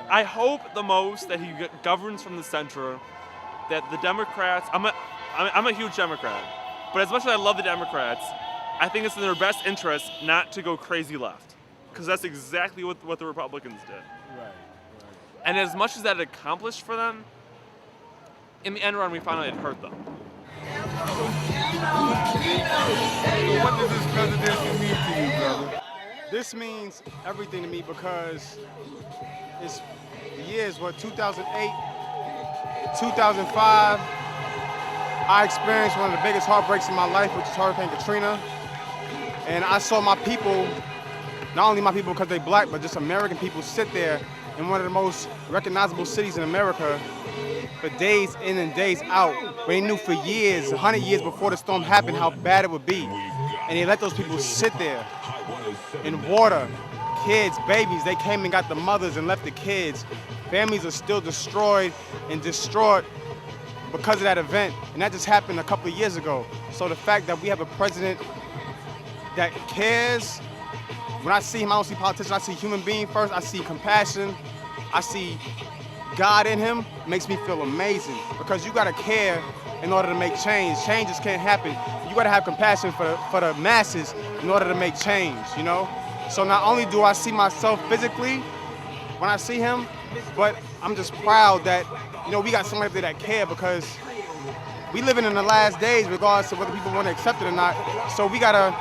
I hope the most that he governs from the center, that the Democrats, I'm a huge Democrat, but as much as I love the Democrats, I think it's in their best interest not to go crazy left, because that's exactly what the Republicans did. Right. And as much as that accomplished for them, in the end run, we found out it hurt them. So what does this presidency mean to you, brother? This means everything to me because it's the years, 2008, 2005, I experienced one of the biggest heartbreaks in my life, which is Hurricane Katrina. And I saw my people, not only my people because they're black, but just American people sit there in one of the most recognizable cities in America for days in and days out. But they knew for years, 100 years before the storm happened, how bad it would be. And they let those people sit there in water. Kids, babies, they came and got the mothers and left the kids. Families are still destroyed and distraught because of that event. And that just happened a couple of years ago. So the fact that we have a president that cares, when I see him, I don't see politicians, I see human being first, I see compassion, I see God in him, makes me feel amazing. Because you gotta care in order to make change. Change just can't happen. You gotta have compassion for the masses in order to make change, you know? So not only do I see myself physically when I see him, but I'm just proud that, you know, we got somebody up there that care, because we living in the last days regardless of whether people want to accept it or not. So we gotta,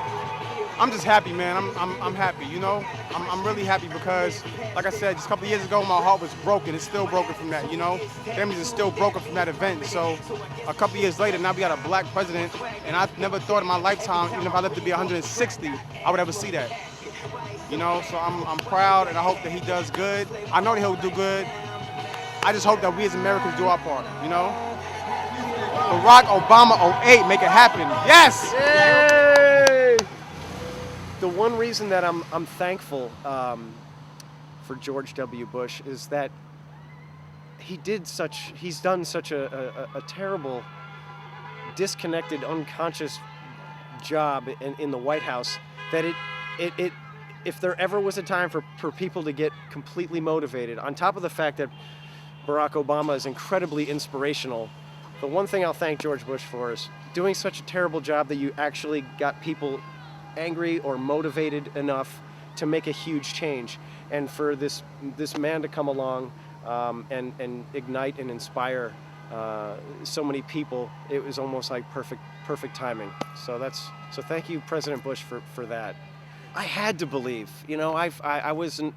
I'm just happy, man. I'm happy, you know? I'm really happy because, like I said, just a couple of years ago, my heart was broken. It's still broken from that, you know? Families are still broken from that event. So a couple of years later, now we got a black president, and I never thought in my lifetime, even if I lived to be 160, I would ever see that. You know, so I'm proud, and I hope that he does good. I know that he'll do good. I just hope that we as Americans do our part, you know? Barack Obama 08, make it happen. Yes! Yay! The one reason that I'm thankful for George W. Bush is that he's done such a terrible, disconnected, unconscious job in the White House that it if there ever was a time for people to get completely motivated, on top of the fact that Barack Obama is incredibly inspirational, the one thing I'll thank George Bush for is doing such a terrible job that you actually got people angry or motivated enough to make a huge change. And for this man to come along and ignite and inspire so many people, it was almost like perfect timing. So thank you, President Bush, for that. I had to believe. You know, I was an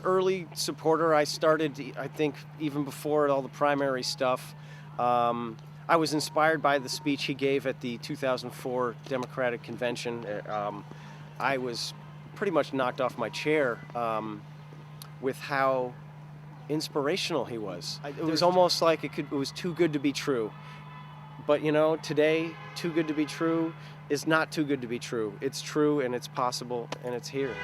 early supporter. I started, I think, even before all the primary stuff. I was inspired by the speech he gave at the 2004 Democratic Convention. I was pretty much knocked off my chair with how inspirational he was. It was almost like it was too good to be true. But you know, today, too good to be true is not too good to be true. It's true, and it's possible, and it's here.